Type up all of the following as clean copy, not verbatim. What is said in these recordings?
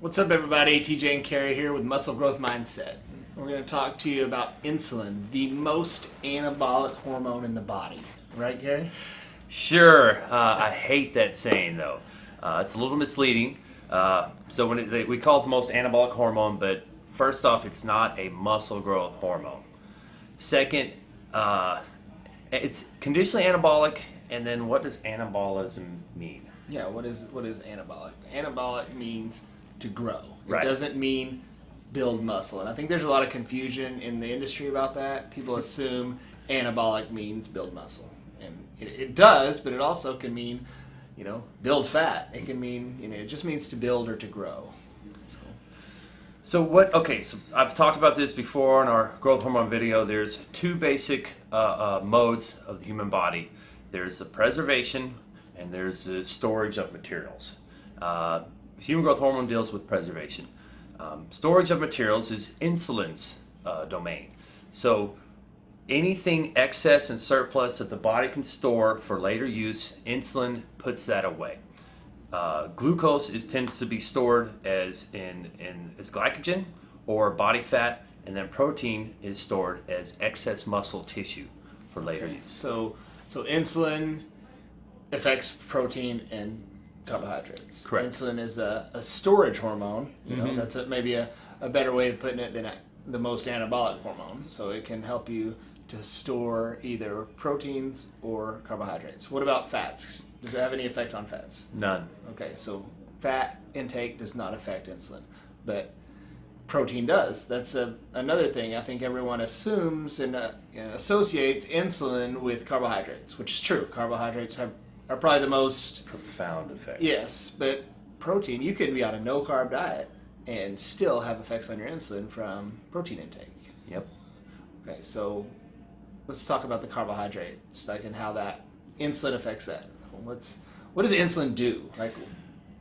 What's up, everybody? TJ and Carrie here with Muscle Growth Mindset. We're going to talk to you about insulin, the most anabolic hormone in the body. Right, Carrie? Sure. I hate that saying, though. It's a little misleading. So we call it the most anabolic hormone, but first off, it's not a muscle growth hormone. Second, it's conditionally anabolic, and then what does anabolism mean? Yeah, what is anabolic? Anabolic means to grow. It Right. doesn't mean build muscle. And I think there's a lot of confusion in the industry about that. People assume anabolic means build muscle. And it does, but it also can mean, build fat. It can mean, it just means to build or to grow. So I've talked about this before in our growth hormone video. There's two basic modes of the human body. There's the preservation and there's the storage of materials. Human growth hormone deals with preservation. Storage of materials is insulin's domain. So anything excess and surplus that the body can store for later use, insulin puts that away. Glucose tends to be stored as glycogen or body fat, and then protein is stored as excess muscle tissue for later use. So insulin affects protein and carbohydrates. Correct. Insulin is a storage hormone. Mm-hmm. That's maybe a better way of putting it than the most anabolic hormone. So it can help you to store either proteins or carbohydrates. What about fats? Does it have any effect on fats? None. Okay, so fat intake does not affect insulin, but protein does. That's another thing I think everyone assumes and associates insulin with carbohydrates, which is true. Carbohydrates are probably the most Profound effect. Yes, but protein, you can be on a no-carb diet and still have effects on your insulin from protein intake. Yep. Okay, so let's talk about the carbohydrates, and how that insulin affects that. What does insulin do?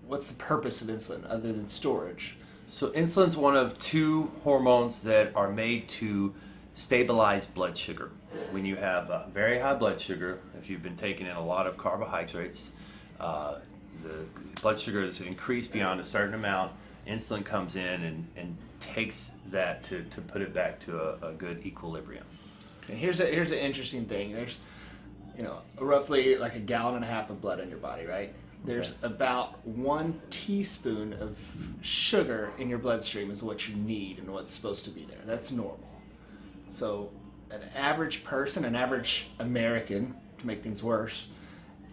What's the purpose of insulin other than storage? So insulin's one of two hormones that are made to stabilize blood sugar. When you have very high blood sugar, if you've been taking in a lot of carbohydrates, the blood sugar is increased beyond a certain amount. Insulin comes in and takes that to put it back to a good equilibrium. Okay, here's an interesting thing. There's roughly like a gallon and a half of blood in your body, right? There's about 1 teaspoon of sugar in your bloodstream is what you need and what's supposed to be there. That's normal. So an average person, an average American, to make things worse,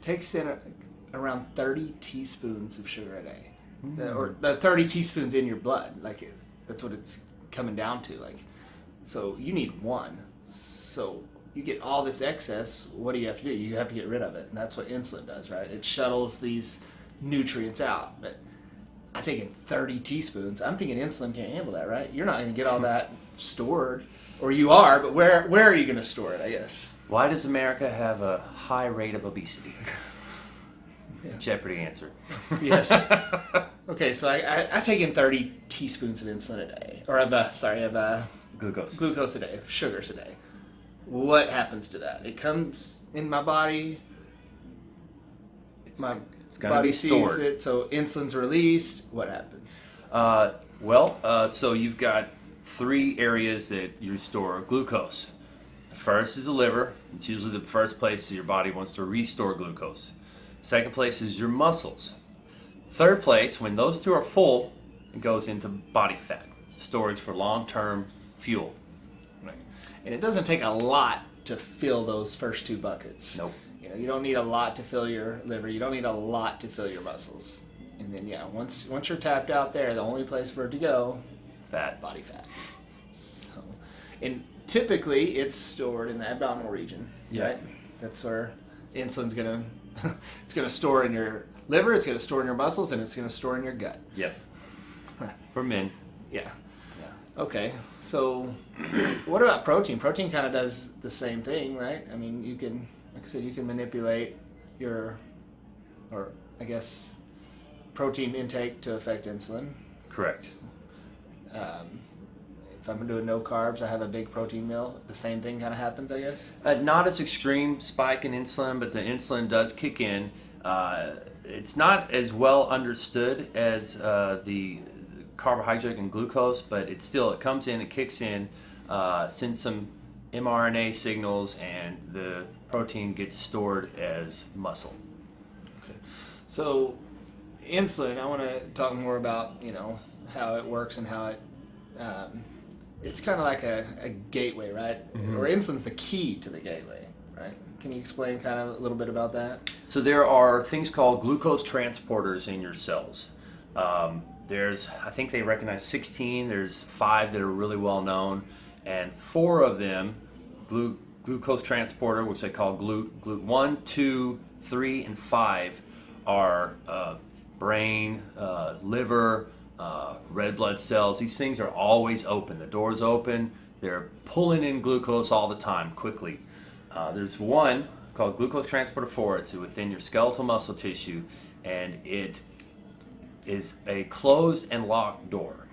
takes in around 30 teaspoons of sugar a day. Or 30 teaspoons in your blood. That's what it's coming down to. So you need 1. So you get all this excess, what do you have to do? You have to get rid of it. And that's what insulin does, right? It shuttles these nutrients out. But I take in 30 teaspoons. I'm thinking insulin can't handle that, right? You're not going to get all that stored. Or you are, but where are you going to store it, I guess? Why does America have a high rate of obesity? It's a Jeopardy answer. Yes. Okay, so I take in 30 teaspoons of insulin a day. Or of Glucose a day, of sugars a day. What happens to that? It comes in my body. It's My going to body be stored. sees it, so insulin's released. What happens? So you've got 3 areas that you store glucose. The first is the liver. It's usually the first place that your body wants to restore glucose. Second place is your muscles. Third place, when those 2 are full, it goes into body fat, storage for long-term fuel. Right. And it doesn't take a lot to fill those first 2 buckets. Nope. You don't need a lot to fill your liver. You don't need a lot to fill your muscles. And then, once you're tapped out there, the only place for it to go, Fat. body fat. So, and typically it's stored in the abdominal region, Yeah. right? That's where insulin's gonna it's gonna store in your liver, it's gonna store in your muscles, and it's gonna store in your gut. Yep. For men. Yeah. Yeah. Okay. So, what about protein? Protein kind of does the same thing, right? I mean, you can, like I said, you can manipulate protein intake to affect insulin. Correct. If I'm doing no carbs, I have a big protein meal. The same thing kind of happens, I guess. Not as extreme spike in insulin, but the insulin does kick in. It's not as well understood as the carbohydrate and glucose, but it comes in, it kicks in, sends some mRNA signals, and the protein gets stored as muscle. Okay. So insulin, I want to talk more about, how it works and how it, it's kind of like a gateway, right? Mm-hmm. Or insulin's the key to the gateway, right? Can you explain kind of a little bit about that? So there are things called glucose transporters in your cells. I think they recognize 16. There's 5 that are really well known, and 4 of them, glucose transporter, which they call GLUT 1, 2, 3, and 5, are brain, liver, red blood cells. These things are always open. The door's open. They're pulling in glucose all the time, quickly. There's one called glucose transporter 4. It's within your skeletal muscle tissue, and it is a closed and locked door.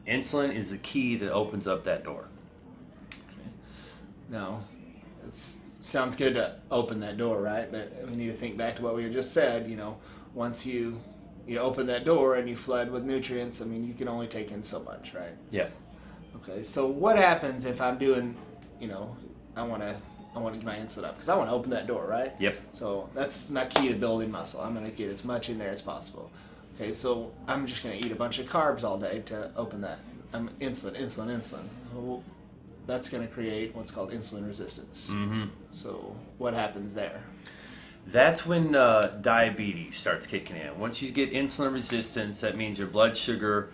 Insulin is the key that opens up that door. Okay. Now, it sounds good to open that door, right? But we need to think back to what we had just said. Once you open that door and you flood with nutrients, you can only take in so much, right? Yeah. Okay, so what happens if I'm doing, I want to get my insulin up because I want to open that door, right? Yep. So that's not key to building muscle. I'm going to get as much in there as possible. Okay, so I'm just going to eat a bunch of carbs all day to open that. Insulin. Well, that's going to create what's called insulin resistance. Mm-hmm. So what happens there? That's when diabetes starts kicking in. Once you get insulin resistance, that means your blood sugar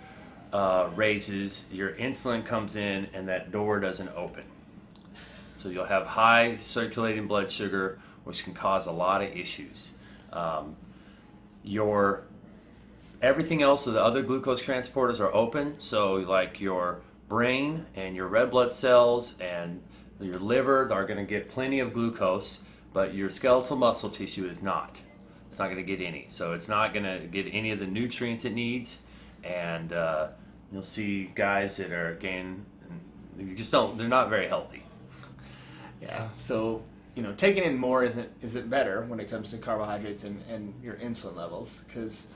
raises, your insulin comes in, and that door doesn't open. So you'll have high circulating blood sugar, which can cause a lot of issues. Everything else of the other glucose transporters are open, so like your brain and your red blood cells and your liver are going to get plenty of glucose, but your skeletal muscle tissue is not. It's not going to get any. So it's not going to get any of the nutrients it needs, and you'll see guys that are gaining, they're not very healthy. Yeah, so taking in more isn't better when it comes to carbohydrates and your insulin levels, because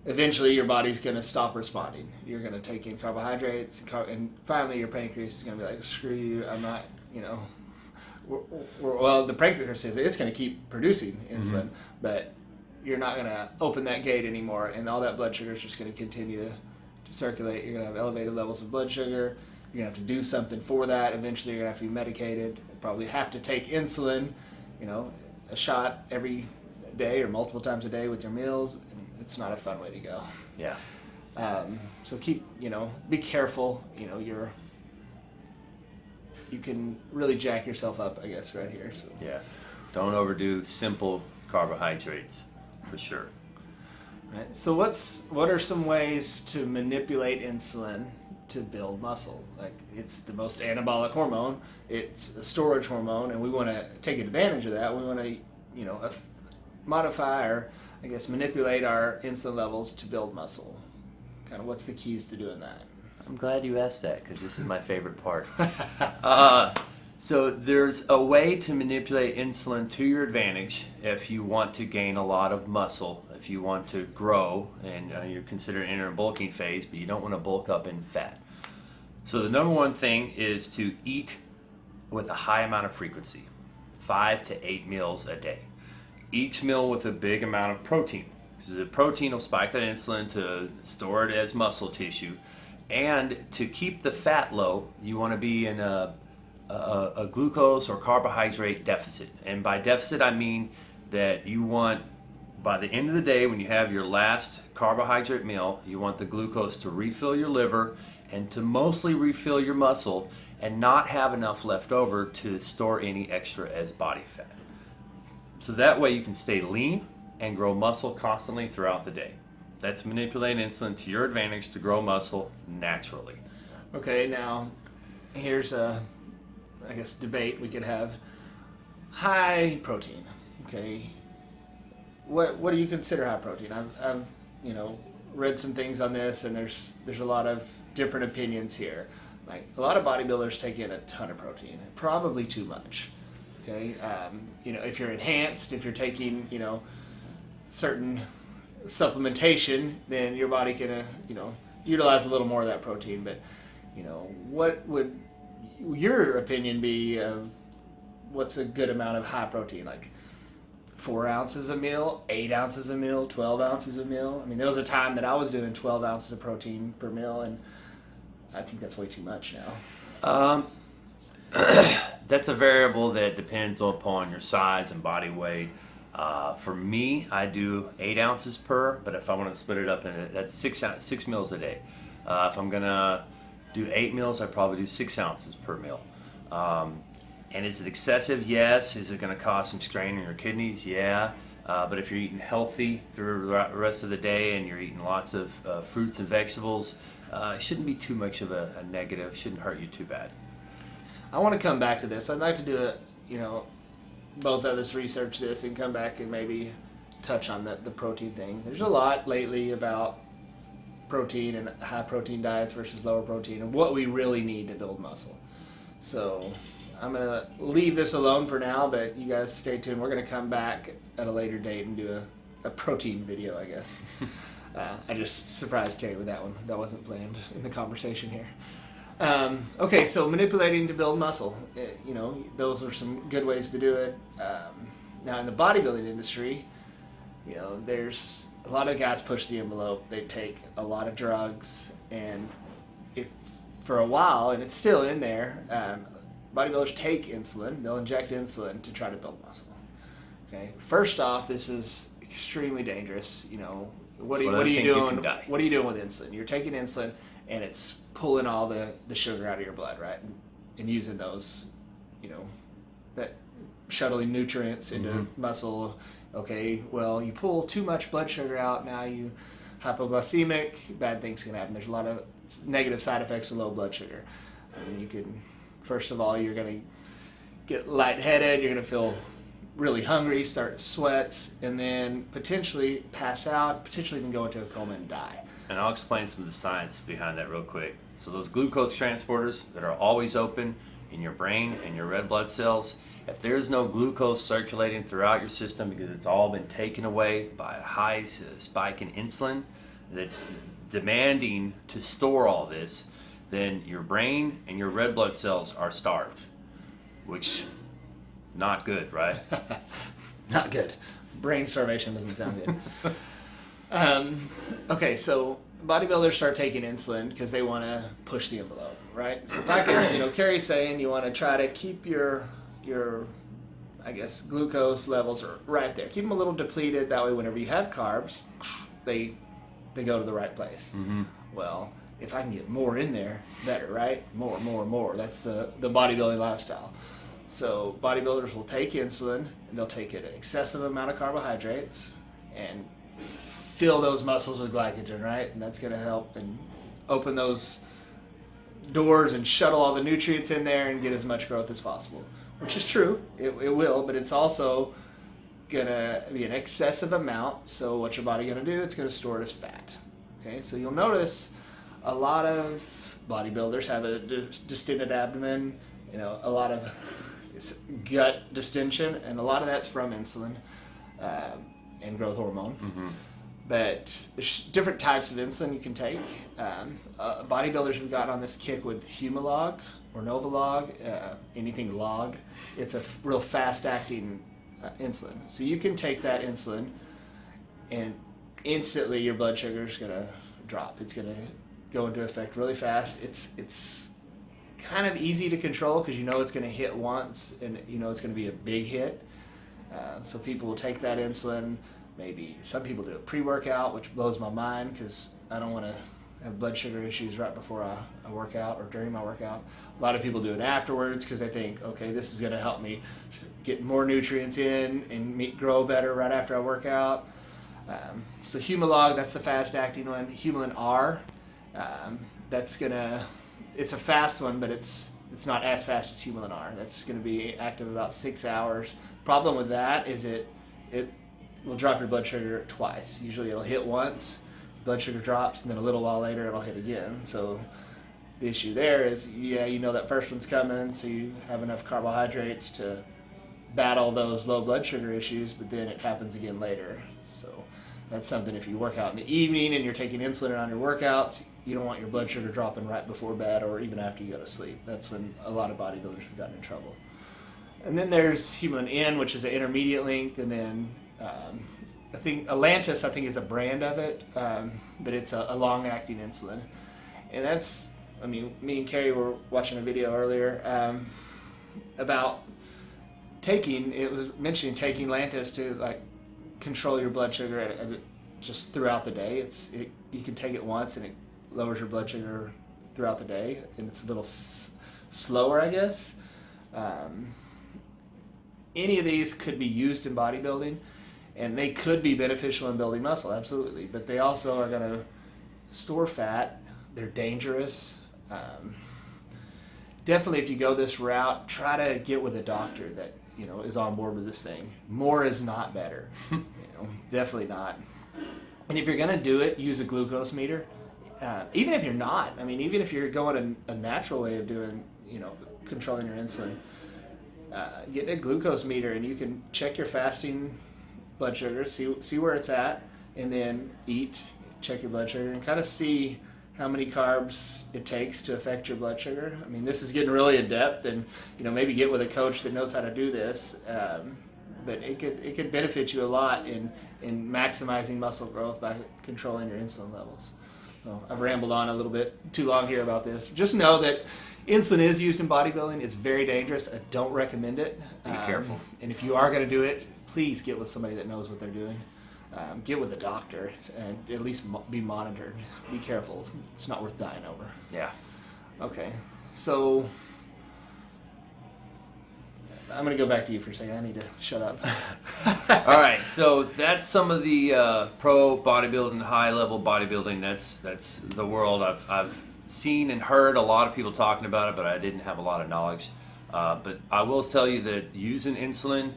eventually your body's going to stop responding. You're going to take in carbohydrates, and finally your pancreas is going to be like, screw you, I'm not, well, the pancreas says it's going to keep producing insulin, but you're not going to open that gate anymore, and all that blood sugar is just going to continue to circulate. You're going to have elevated levels of blood sugar. You're going to have to do something for that. Eventually you're going to have to be medicated, probably have to take insulin, a shot every day or multiple times a day with your meals. It's not a fun way to go. Yeah. So keep, be careful. You can really jack yourself up, I guess, right here. So Yeah. Don't overdo simple carbohydrates, for sure. Right. So what are some ways to manipulate insulin to build muscle? Like, it's the most anabolic hormone. It's a storage hormone, and we want to take advantage of that. We want to, modify or, I guess, manipulate our insulin levels to build muscle. Kind of what's the keys to doing that? I'm glad you asked that, because this is my favorite part. So there's a way to manipulate insulin to your advantage if you want to gain a lot of muscle, if you want to grow, and you're considering entering a bulking phase, but you don't want to bulk up in fat. So the number one thing is to eat with a high amount of frequency, 5 to 8 meals a day. Each meal with a big amount of protein, because the protein will spike that insulin to store it as muscle tissue. And to keep the fat low, you want to be in a glucose or carbohydrate deficit. And by deficit, I mean that you want, by the end of the day, when you have your last carbohydrate meal, you want the glucose to refill your liver and to mostly refill your muscle and not have enough left over to store any extra as body fat. So that way you can stay lean and grow muscle constantly throughout the day. That's manipulating insulin to your advantage to grow muscle naturally. Okay, now here's a, I guess, debate we could have. High protein. Okay, what do you consider high protein? I've read some things on this, and there's a lot of different opinions here. Like, a lot of bodybuilders take in a ton of protein, probably too much. Okay, if you're enhanced, if you're taking certain supplementation, then your body can utilize a little more of that protein. But what would your opinion be of what's a good amount of high protein? Like 4 ounces a meal, 8 ounces a meal, 12 ounces a meal? I mean, there was a time that I was doing 12 ounces of protein per meal, and I think that's way too much now. That's a variable that depends upon your size and body weight. For me, I do 8 ounces per, but if I want to split it up, that's 6 meals a day. If I'm going to do 8 meals, I probably do 6 ounces per meal. And is it excessive? Yes. Is it going to cause some strain on your kidneys? Yeah. But if you're eating healthy through the rest of the day and you're eating lots of fruits and vegetables, it shouldn't be too much of a negative. Shouldn't hurt you too bad. I want to come back to this. I'd like to do it, both of us research this and come back and maybe touch on the protein thing. There's a lot lately about protein and high protein diets versus lower protein and what we really need to build muscle. So I'm going to leave this alone for now, but you guys stay tuned. We're going to come back at a later date and do a protein video, I guess. I just surprised Terry with that one. That wasn't planned in the conversation here. Okay, so manipulating to build muscle. Those are some good ways to do it. Now, in the bodybuilding industry, there's a lot of guys push the envelope. They take a lot of drugs, and it's for a while, and it's still in there. Bodybuilders take insulin. They'll inject insulin to try to build muscle. Okay. First off, this is extremely dangerous. What are you doing? What are you doing with insulin? You're taking insulin, and it's pulling all the sugar out of your blood, right? And using those, that shuttling nutrients into muscle. Okay, well, you pull too much blood sugar out, now you hypoglycemic, bad things can happen. There's a lot of negative side effects of low blood sugar. I mean, you can, first of all, you're going to get lightheaded, you're going to feel really hungry, start sweats, and then potentially pass out, potentially even go into a coma and die. And I'll explain some of the science behind that real quick. So those glucose transporters that are always open in your brain and your red blood cells, if there's no glucose circulating throughout your system because it's all been taken away by a high spike in insulin that's demanding to store all this, then your brain and your red blood cells are starved, which not good, right? Not good. Brain starvation doesn't sound good. Okay, so bodybuilders start taking insulin because they want to push the envelope, right? So if I can, Carrie's saying you want to try to keep your I guess glucose levels are right there. Keep them a little depleted. That way, whenever you have carbs, they go to the right place. Mm-hmm. Well, if I can get more in there, better, right? More. That's the bodybuilding lifestyle. So bodybuilders will take insulin, and they'll take an excessive amount of carbohydrates and fill those muscles with glycogen, right? And that's going to help and open those doors and shuttle all the nutrients in there and get as much growth as possible, which is true. It will, but it's also going to be an excessive amount. So what's your body going to do? It's going to store it as fat. Okay, so you'll notice a lot of bodybuilders have a distended abdomen, a lot of gut distension, and a lot of that's from insulin and growth hormone. Mm-hmm. But there's different types of insulin you can take. Bodybuilders have gotten on this kick with Humalog or Novolog, anything log. It's a real fast-acting insulin. So you can take that insulin, and instantly your blood sugar is going to drop. It's going to go into effect really fast. It's kind of easy to control because it's going to hit once, and it's going to be a big hit. So people will take that insulin. Maybe some people do a pre-workout, which blows my mind because I don't want to have blood sugar issues right before I work out or during my workout. A lot of people do it afterwards because they think, okay, this is going to help me get more nutrients in and grow better right after I work out. So Humalog, that's the fast-acting one. Humulin R, it's a fast one, but it's not as fast as Humulin R. That's going to be active about 6 hours. Problem with that is it will drop your blood sugar twice. Usually it'll hit once, blood sugar drops, and then a little while later it'll hit again. So the issue there is, that first one's coming, so you have enough carbohydrates to battle those low blood sugar issues, but then it happens again later. So That's something if you work out in the evening and you're taking insulin on your workouts, you don't want your blood sugar dropping right before bed or even after you go to sleep. That's when a lot of bodybuilders have gotten in trouble. And then there's Insulin N, which is an intermediate length, and then I think Atlantis, I think, is a brand of it, but it's a long-acting insulin. And that's, I mean, me and Carrie were watching a video earlier about it was mentioning taking Lantus to like control your blood sugar just throughout the day. You can take it once and it lowers your blood sugar throughout the day, and it's a little slower, I guess. Any of these could be used in bodybuilding, and they could be beneficial in building muscle, absolutely. But they also are going to store fat. They're dangerous. Definitely, if you go this route, try to get with a doctor that is on board with this thing. More is not better. Definitely not. And if you're going to do it, use a glucose meter. Even if you're not, I mean, even if you're going a natural way of doing, controlling your insulin, get a glucose meter and you can check your fasting blood sugar, see where it's at, and then check your blood sugar, and kind of see how many carbs it takes to affect your blood sugar. I mean, this is getting really in depth, and maybe get with a coach that knows how to do this. But it could benefit you a lot in maximizing muscle growth by controlling your insulin levels. So I've rambled on a little bit too long here about this. Just know that insulin is used in bodybuilding. It's very dangerous. I don't recommend it. Be careful. And if you are going to do it, please get with somebody that knows what they're doing. Get with a doctor and at least be monitored. Be careful. It's not worth dying over. Yeah. Okay. So I'm going to go back to you for a second. I need to shut up. All right. So that's some of the pro bodybuilding, high level bodybuilding. That's the world. I've seen and heard a lot of people talking about it, but I didn't have a lot of knowledge. But I will tell you that using insulin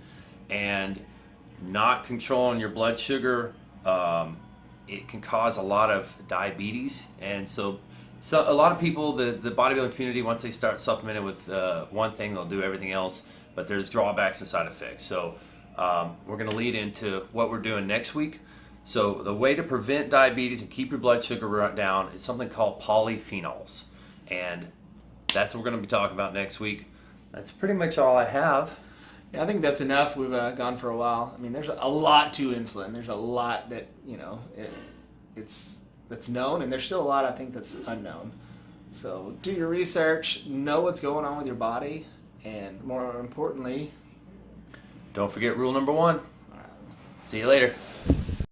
and not controlling your blood sugar, it can cause a lot of diabetes. And so a lot of people, the bodybuilding community, once they start supplementing with one thing, they'll do everything else, but there's drawbacks and side effects. So we're going to lead into what we're doing next week. So the way to prevent diabetes and keep your blood sugar down is something called polyphenols. And that's what we're going to be talking about next week. That's pretty much all I have. Yeah, I think that's enough. We've gone for a while. I mean, there's a lot to insulin. There's a lot that, that's known, and there's still a lot, I think, that's unknown. So do your research, know what's going on with your body, and more importantly, don't forget rule number 1. See you later.